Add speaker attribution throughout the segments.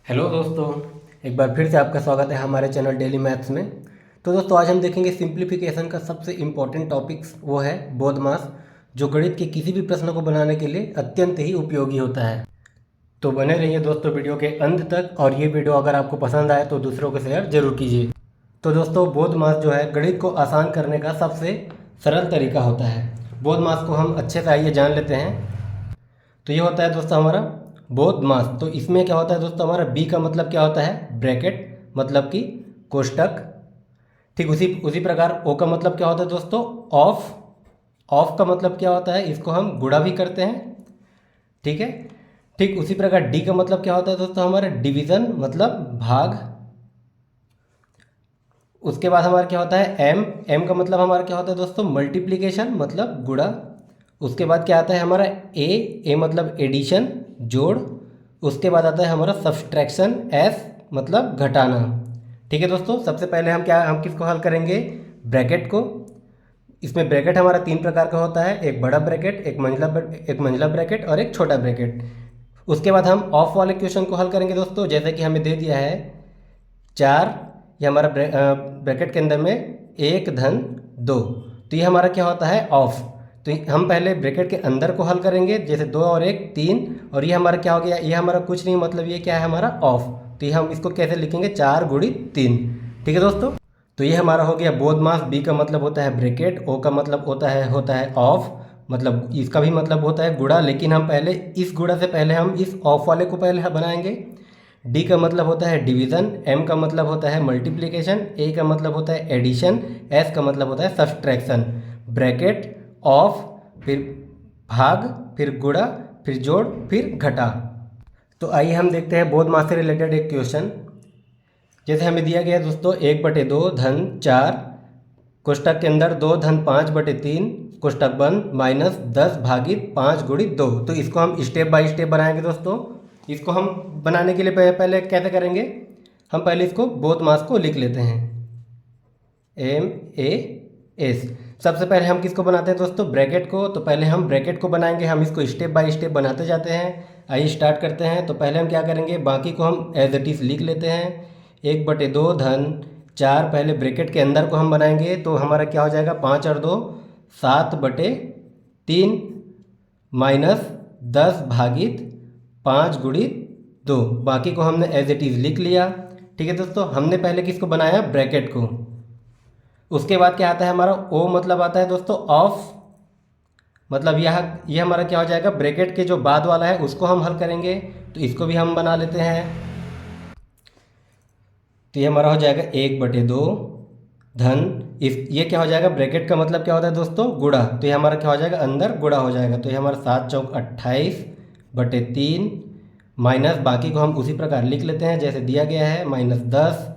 Speaker 1: Hello दोस्तों, एक बार फिर से आपका स्वागत है हमारे चैनल डेली मैथ्स में। तो दोस्तों आज हम देखेंगे सिंप्लीफिकेशन का सबसे इम्पोर्टेंट टॉपिक्स, वो है बोधमास, जो गणित के किसी भी प्रश्न को बनाने के लिए अत्यंत ही उपयोगी होता है। तो बने रहिए दोस्तों वीडियो के अंत तक, और ये वीडियो अगर आपको पसंद आए तो दूसरों को शेयर जरूर कीजिए। तो दोस्तों बोधमास जो है गणित को आसान करने का सबसे सरल तरीका होता है। बोधमास को हम अच्छे से आइए जान लेते हैं। तो ये होता है दोस्तों हमारा बोध मास। तो इसमें क्या होता है दोस्तों, हमारा बी का मतलब क्या होता है, ब्रैकेट, मतलब कि कोष्टक। ठीक उसी उसी प्रकार ओ का मतलब क्या होता है दोस्तों, ऑफ। ऑफ का मतलब क्या होता है, इसको हम गुणा भी करते हैं। ठीक है। ठीक उसी प्रकार डी का मतलब क्या होता है दोस्तों, हमारा डिवीज़न, मतलब भाग। उसके बाद हमारा क्या होता है एम। एम का मतलब हमारा क्या होता है दोस्तों, मल्टीप्लिकेशन, मतलब गुणा। उसके बाद क्या आता है हमारा ए। ए मतलब एडिशन, जोड़। उसके बाद आता है हमारा सब्सट्रैक्शन, एस मतलब घटाना। ठीक है दोस्तों, सबसे पहले हम किसको हल करेंगे, ब्रैकेट को। इसमें ब्रैकेट हमारा तीन प्रकार का होता है, एक बड़ा ब्रैकेट, एक मंझला ब्रैकेट और एक छोटा ब्रैकेट। उसके बाद हम ऑफ वाले क्वेश्चन को हल करेंगे दोस्तों। जैसे कि हमें दे दिया है 4, ये हमारा ब्रैकेट के अंदर में 1 धन 2, तो ये हमारा क्या होता है ऑफ। तो हम पहले ब्रैकेट के अंदर को हल करेंगे, जैसे 2 और 1 3, और ये हमारा क्या हो गया, ये हमारा कुछ नहीं, मतलब ये क्या है हमारा ऑफ। तो ये हम इसको कैसे लिखेंगे, 4 गुणित 3। ठीक है दोस्तों, तो ये हमारा हो गया बोधमास। बी का मतलब होता है ब्रैकेट, ओ का मतलब होता है ऑफ, मतलब इसका भी मतलब होता है गुणा, लेकिन हम पहले इस गुणा से पहले हम इस ऑफ वाले को पहले बनाएंगे। डी का मतलब होता है डिवीज़न, एम का मतलब होता है मल्टीप्लिकेशन, ए का मतलब होता है एडिशन, एस का मतलब होता है सब्सट्रैक्शन। ब्रैकेट, ऑफ, फिर भाग, फिर गुणा, फिर जोड़, फिर घटा। तो आइए हम देखते हैं बोधमास से रिलेटेड एक क्वेश्चन। जैसे हमें दिया गया है दोस्तों 1/2 धन 4, कोष्टक के अंदर 2 धन 5/3, कोष्टक बंद, माइनस 10 भागित 5 गुणित 2। तो इसको हम स्टेप बाय स्टेप बनाएंगे दोस्तों। इसको हम बनाने के लिए पहले कैसे करेंगे, हम पहले इसको बोधमास को लिख लेते हैं, MAS। सबसे पहले हम किसको बनाते हैं दोस्तों, ब्रैकेट को। तो पहले हम ब्रैकेट को बनाएंगे, हम इसको स्टेप बाय स्टेप बनाते जाते हैं। आइए स्टार्ट करते हैं। तो पहले हम क्या करेंगे, बाकी को हम एज इट इज़ लिख लेते हैं। 1/2 धन 4, पहले ब्रैकेट के अंदर को हम बनाएंगे, तो हमारा क्या हो जाएगा, 5 और 2 7/3, माइनस 10 भागित 5 गुणित 2। बाकी को हमने एज इट इज़ लिख लिया। ठीक है दोस्तों, हमने पहले किसको बनाया, ब्रैकेट को। उसके बाद क्या आता है हमारा ओ, मतलब आता है दोस्तों ऑफ, मतलब ये हमारा क्या हो जाएगा, ब्रैकेट के जो बाद वाला है उसको हम हल करेंगे। तो इसको भी हम बना लेते हैं। तो ये हमारा हो जाएगा 1/2 धन, इस ये क्या हो जाएगा, ब्रैकेट का मतलब क्या होता है दोस्तों, गुणा। तो ये हमारा क्या हो जाएगा, अंदर गुणा हो जाएगा। तो ये हमारा 7 चौक 28/3, माइनस, बाकी को हम उसी प्रकार लिख लेते हैं जैसे दिया गया है, -10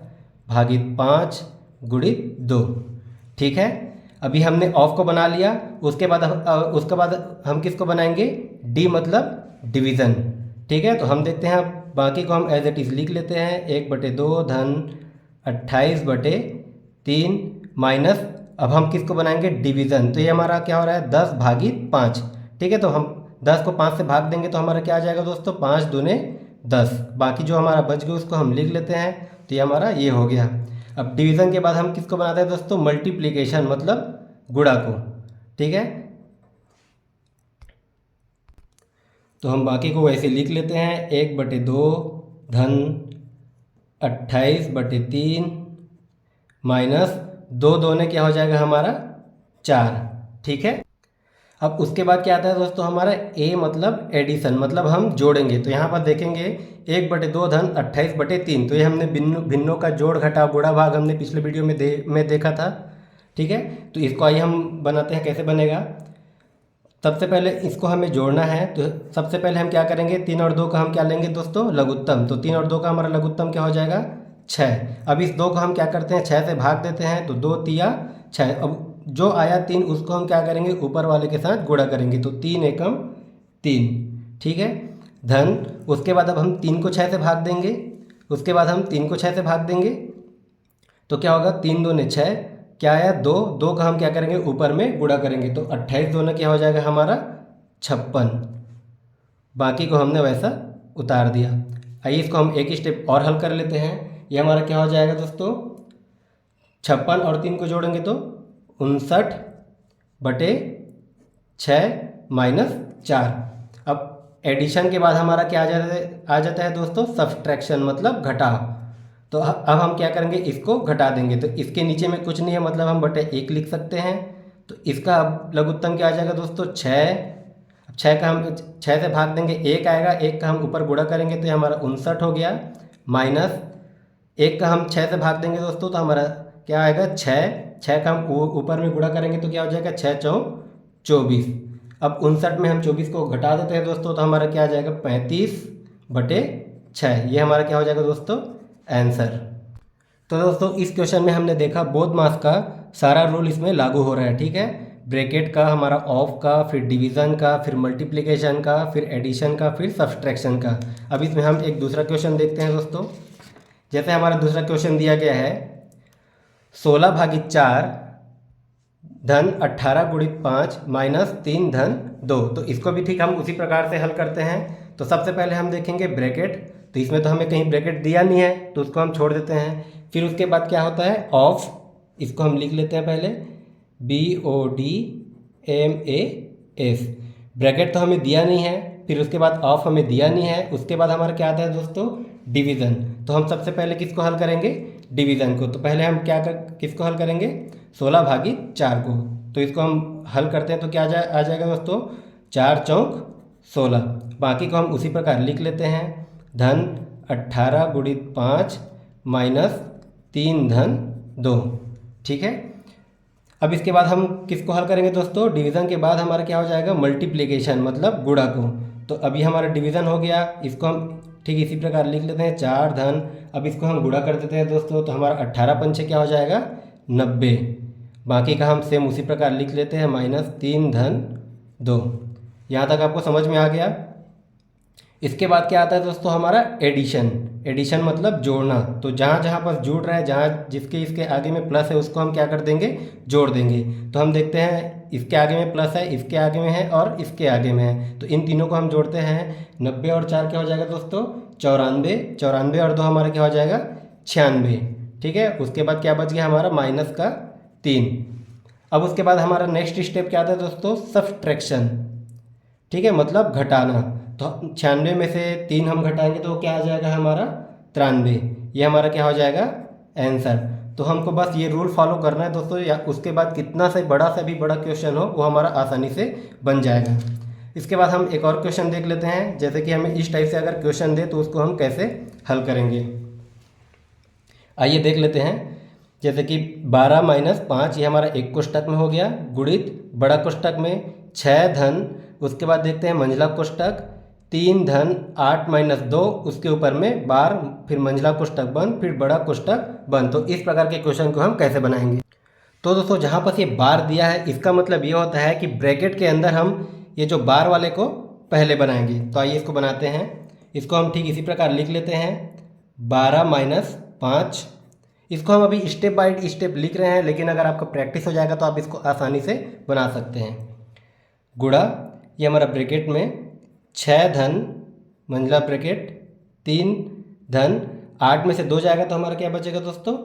Speaker 1: भागित 5 गुणित 2। ठीक है, अभी हमने ऑफ को बना लिया। उसके बाद हम किसको बनाएंगे, डी मतलब डिवीज़न। ठीक है, तो हम देखते हैं, बाकी को हम एज इट इज़ लिख लेते हैं। 1/2 धन 28/3, माइनस, अब हम किसको बनाएंगे, डिवीज़न। तो ये हमारा क्या हो रहा है, 10 भागित 5। ठीक है, तो हम 10 को 5 से भाग देंगे तो हमारा क्या आ जाएगा दोस्तों, 5 दूने 10। बाकी जो हमारा बच गया उसको हम लिख लेते हैं। तो ये हमारा ये हो गया। अब डिवीज़न के बाद हम किसको बनाते हैं दोस्तों, मल्टीप्लिकेशन, मतलब गुणा को। ठीक है, तो हम बाकी को वैसे लिख लेते हैं। 1/2 धन 28/3, माइनस 2 दूने क्या हो जाएगा हमारा 4। ठीक है, अब उसके बाद क्या आता है दोस्तों, हमारा ए मतलब एडिशन, मतलब हम जोड़ेंगे। तो यहाँ पर देखेंगे 1/2 धन 28/3, तो ये हमने भिन्नों का जोड़ घटा गुणा भाग हमने पिछले वीडियो में देखा था। ठीक है, तो इसको आइए हम बनाते हैं, कैसे बनेगा। सबसे पहले इसको हमें जोड़ना है। तो सबसे पहले हम क्या करेंगे, 3 और 2 का हम क्या लेंगे दोस्तों, लघुत्तम। तो 3 और 2 का हमारा लघुत्तम क्या हो जाएगा, 6। अब इस 2 को हम क्या करते हैं, 6 से भाग देते हैं। तो 2 तिया 6। अब जो आया 3 उसको हम क्या करेंगे, ऊपर वाले के साथ गुणा करेंगे। तो 3 एकम 3। ठीक है, धन, उसके बाद अब हम 3 को 6 से भाग देंगे। उसके बाद हम 3 को 6 से भाग देंगे तो क्या होगा, 3 दूने 6, क्या आया 2। 2 का हम क्या करेंगे, ऊपर में गुणा करेंगे। तो 28 दूना क्या हो जाएगा हमारा 56। बाकी को हमने वैसा उतार दिया। आइए इसको हम एक स्टेप और हल कर लेते हैं। ये हमारा क्या हो जाएगा दोस्तों, 56 और 3 को जोड़ेंगे तो 59/6 - 4। अब एडिशन के बाद हमारा क्या आ जाता है दोस्तों, सब्सट्रैक्शन मतलब घटा। तो अब हम क्या करेंगे, इसको घटा देंगे। तो इसके नीचे में कुछ नहीं है, मतलब हम बटे 1 लिख सकते हैं। तो इसका अब लघुत्तम क्या आ जाएगा दोस्तों, 6। अब 6 का हम 6 से भाग देंगे, 1 आएगा, 1 का हम ऊपर गुणा करेंगे तो ये हमारा 59 हो गया। माइनस 1 का हम 6 से भाग देंगे दोस्तों तो हमारा क्या आएगा, 6 का हम ऊपर में गुणा करेंगे तो क्या हो जाएगा, 6 चौक 24। अब 59 में हम 24 को घटा देते हैं दोस्तों तो हमारा क्या आ जाएगा, 35/6। ये हमारा क्या हो जाएगा दोस्तों, आंसर। तो दोस्तों इस क्वेश्चन में हमने देखा बोध मास का सारा रूल इसमें लागू हो रहा है, ठीक है। ब्रैकेट का, हमारा ऑफ का, फिर डिवीज़न का, फिर मल्टीप्लिकेशन का, फिर एडिशन का, फिर सब्सट्रैक्शन का। अब इसमें हम एक दूसरा क्वेश्चन देखते हैं दोस्तों। जैसे हमारा दूसरा क्वेश्चन दिया गया है 16/4 धन 18 × 5 - 3 धन 2। तो इसको भी ठीक हम उसी प्रकार से हल करते हैं। तो सबसे पहले हम देखेंगे ब्रैकेट। तो इसमें तो हमें कहीं ब्रैकेट दिया नहीं है तो उसको हम छोड़ देते हैं। फिर उसके बाद क्या होता है, ऑफ। इसको हम लिख लेते हैं पहले, BODMAS। ब्रैकेट तो हमें दिया नहीं है। फिर उसके बाद ऑफ हमें दिया नहीं है। उसके बाद हमारा क्या आता है दोस्तों, डिवीज़न। तो हम सबसे पहले किसको हल करेंगे, डिवीज़न को। तो पहले हम किसको हल करेंगे, 16/4 को। तो इसको हम हल करते हैं तो क्या आ जाएगा दोस्तों, 4 चौक 16। बाकी को हम उसी प्रकार लिख लेते हैं, धन 18 × 5 - 3 धन 2, ठीक है। अब इसके बाद हम किसको हल करेंगे दोस्तों, डिवीज़न के बाद हमारा क्या हो जाएगा, मल्टीप्लिकेशन मतलब गुणा को। तो अभी हमारा डिवीज़न हो गया, इसको हम ठीक इसी प्रकार लिख लेते हैं, 4 धन। अब इसको हम गुणा कर देते हैं दोस्तों तो हमारा 18 पंचे क्या हो जाएगा, 90। बाकी का हम सेम उसी प्रकार लिख लेते हैं, -3 धन 2। यहाँ तक आपको समझ में आ गया। इसके बाद क्या आता है दोस्तों, हमारा एडिशन। एडिशन मतलब जोड़ना। तो जहाँ जहाँ पर जुड़ रहा है, जहाँ जिसके इसके आगे में प्लस है उसको हम क्या कर देंगे, जोड़ देंगे। तो हम देखते हैं इसके आगे में प्लस है, इसके आगे में है और इसके आगे में है। तो इन तीनों को हम जोड़ते हैं, 90 और 4 क्या हो जाएगा दोस्तों, 94। 94 और 2 हमारा क्या हो जाएगा, 96, ठीक है। उसके बाद क्या बच गया हमारा, -3। अब उसके बाद हमारा नेक्स्ट स्टेप क्या आता है दोस्तों, सब्सट्रैक्शन, ठीक है, मतलब घटाना। तो 96 में से 3 हम घटाएंगे तो क्या आ जाएगा हमारा, 93। ये हमारा क्या हो जाएगा, आंसर। तो हमको बस ये रूल फॉलो करना है दोस्तों, या उसके बाद कितना से भी बड़ा क्वेश्चन हो वो हमारा आसानी से बन जाएगा। इसके बाद हम एक और क्वेश्चन देख लेते हैं। जैसे कि हमें इस टाइप से अगर क्वेश्चन दे तो उसको हम कैसे हल करेंगे, आइए देख लेते हैं। जैसे कि 12 - 5 ये हमारा एक कोष्टक में हो गया, गुणित बड़ा कोष्टक में 6 धन, उसके बाद देखते हैं मंझला कोष्टक 3 धन 8 - 2, उसके ऊपर में बार, फिर मंझला कोष्टक बंद, फिर बड़ा कोष्टक बंद। तो इस प्रकार के क्वेश्चन को हम कैसे बनाएंगे। तो दोस्तों जहाँ पर ये बार दिया है इसका मतलब ये होता है कि ब्रैकेट के अंदर हम ये जो बार वाले को पहले बनाएंगे। तो आइए इसको बनाते हैं। इसको हम ठीक इसी प्रकार लिख लेते हैं, 12 - 5। इसको हम अभी स्टेप बाय स्टेप लिख रहे हैं, लेकिन अगर आपका प्रैक्टिस हो जाएगा तो आप इसको आसानी से बना सकते हैं। गुणा, ये हमारा ब्रैकेट में 6 धन मंझला ब्रैकेट 3 धन 8 में से 2 जाएगा तो हमारा क्या बचेगा दोस्तों,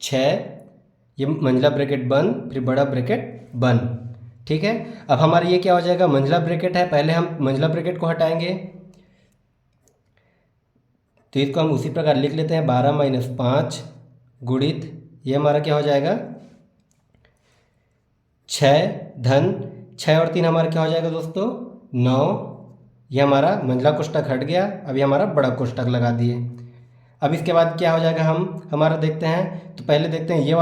Speaker 1: 6। ये मंझला ब्रैकेट बंद, फिर बड़ा ब्रैकेट बंद, ठीक है। अब हमारा ये क्या हो जाएगा, मंझला ब्रैकेट है, पहले हम मंझला ब्रैकेट को हटाएंगे। तो इसको हम उसी प्रकार लिख लेते हैं, 12 - 5 गुणित, ये हमारा क्या हो जाएगा, 6 धन 6 और 3 हमारा क्या हो जाएगा दोस्तों, 9। ये हमारा मंझला कोष्टक हट गया, अभी हमारा बड़ा कोष्टक लगा दिए। अब इसके बाद क्या हो जाएगा, हमारा देखते हैं। तो पहले देखते हैं ये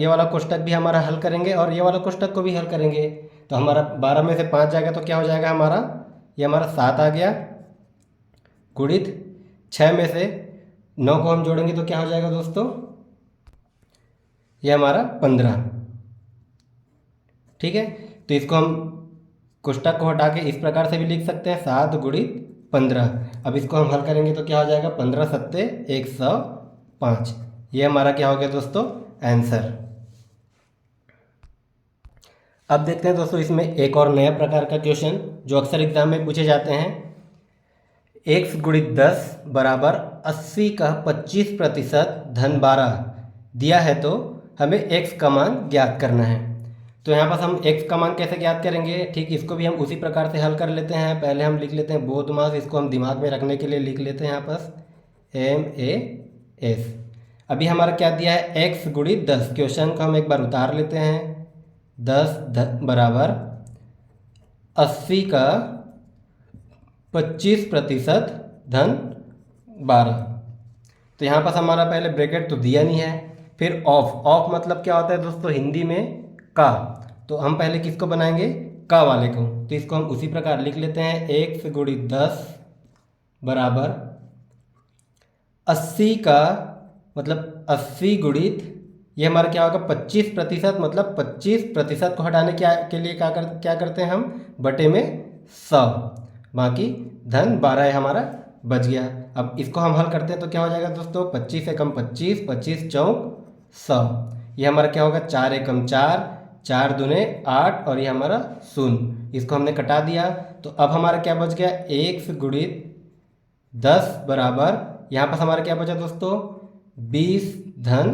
Speaker 1: वाला कोष्टक भी हमारा हल करेंगे और ये वाला कोष्टक को भी हल करेंगे। तो हमारा 12 में से 5 जाएगा तो क्या हो जाएगा हमारा, ये हमारा 7 आ गया, गुणित 6 में से 9 को हम जोड़ेंगे तो क्या हो जाएगा दोस्तों, ये हमारा 15, ठीक है। तो इसको हम कोष्टक को हटा के इस प्रकार से भी लिख सकते हैं, 7 गुणित 15। अब इसको हम हल करेंगे तो क्या हो जाएगा, 15 × 7 = 105। ये हमारा क्या हो गया दोस्तों, आंसर। अब देखते हैं दोस्तों इसमें एक और नया प्रकार का क्वेश्चन जो अक्सर एग्जाम में पूछे जाते हैं। x × 10 = 80 का 25% धन 12 दिया है तो हमें x का मान ज्ञात करना है। तो यहाँ पर हम x का मान कैसे ज्ञात करेंगे, ठीक इसको भी हम उसी प्रकार से हल कर लेते हैं। पहले हम लिख लेते हैं बोध मास, इसको हम दिमाग में रखने के लिए लिख लेते हैं यहाँ पर MAS। अभी हमारा क्या दिया है x गुणित 10, क्वेश्चन को हम एक बार उतार लेते हैं। 10 बराबर 80 का 25% धन 12। तो यहाँ पर हमारा पहले ब्रैकेट तो दिया नहीं है, फिर ऑफ मतलब क्या होता है दोस्तों हिंदी में का, तो हम पहले किसको बनाएंगे का वाले को। तो इसको हम उसी प्रकार लिख लेते हैं x गुणित 10 बराबर 80 का मतलब 80 गुणित ये हमारा क्या होगा 25%, मतलब 25% को हटाने के लिए क्या करते हैं हम बटे में 100, बाकी धन 12 है हमारा बच गया। अब इसको हम हल करते हैं तो क्या हो जाएगा दोस्तों 25 से कम 25, 25 चौक 100, ये हमारा क्या होगा 4 एकम 4, 4 दूने 8 और ये हमारा 0। इसको हमने कटा दिया तो अब हमारा क्या बच गया x गुणित 10 बराबर यहाँ पर हमारा क्या बचा दोस्तों 20 धन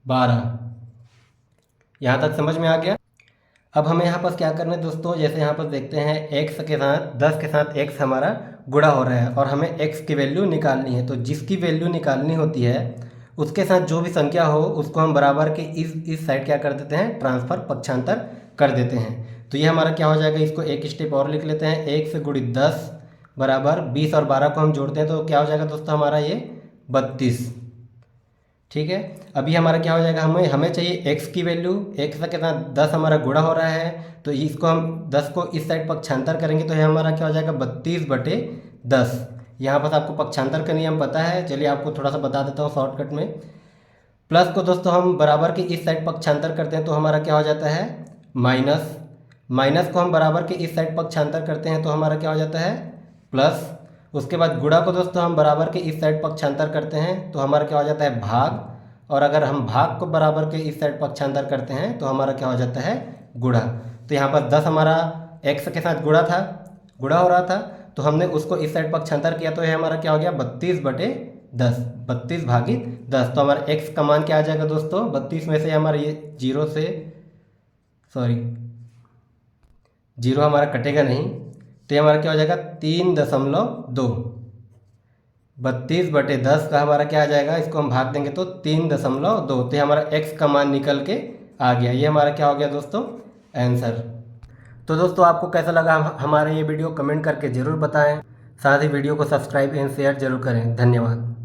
Speaker 1: 12। यहाँ तक समझ में आ गया। अब हमें यहाँ पर क्या करना है दोस्तों, जैसे यहाँ पर देखते हैं x के साथ 10 के साथ x हमारा गुणा हो रहा है और हमें x की वैल्यू निकालनी है। तो जिसकी वैल्यू निकालनी होती है उसके साथ जो भी संख्या हो उसको हम बराबर के इस साइड क्या कर देते हैं ट्रांसफर पक्षांतर कर देते हैं। तो ये हमारा क्या हो जाएगा, इसको एक स्टेप और लिख लेते हैं। x गुणित 10 बराबर 20 और 12 को हम जोड़ते हैं तो क्या हो जाएगा दोस्तों हमारा ये 32। ठीक है, अभी हमारा क्या हो जाएगा हमें चाहिए x की वैल्यू। x के साथ 10 हमारा गुणा हो रहा है तो इसको हम 10 को इस साइड पक्षांतर करेंगे तो ये हमारा क्या हो जाएगा 32/10। यहाँ पर आपको पक्षांतर का नियम पता है, चलिए आपको थोड़ा सा बता देता हूँ शॉर्टकट में। प्लस को दोस्तों हम बराबर के इस साइड पक्षांतर करते हैं तो हमारा क्या हो जाता है माइनस को हम बराबर के इस साइड पक्षांतर करते हैं तो हमारा क्या हो जाता है प्लस। उसके बाद गुणा को दोस्तों हम बराबर के इस साइड पक्षांतर करते हैं तो हमारा क्या हो जाता है भाग, और अगर हम भाग को बराबर के इस साइड पक्षांतर करते हैं तो हमारा क्या हो जाता है गुणा। तो यहाँ पर 10 हमारा x के साथ गुणा हो रहा था तो हमने उसको इस साइड पक्षांतर किया तो ये हमारा क्या हो गया 32/10, 32/10। तो हमारा x का मान क्या आ जाएगा दोस्तों 32 में से हमारा ये 0 हमारा कटेगा नहीं तो ये हमारा क्या हो जाएगा 3.2। 32/10 का हमारा क्या आ जाएगा, इसको हम भाग देंगे तो 3.2। तो ये हमारा x का मान निकल के आ गया। ये हमारा क्या हो गया दोस्तों आंसर। तो दोस्तों आपको कैसा लगा हमारा ये वीडियो कमेंट करके ज़रूर बताएं, साथ ही वीडियो को सब्सक्राइब एंड शेयर जरूर करें। धन्यवाद।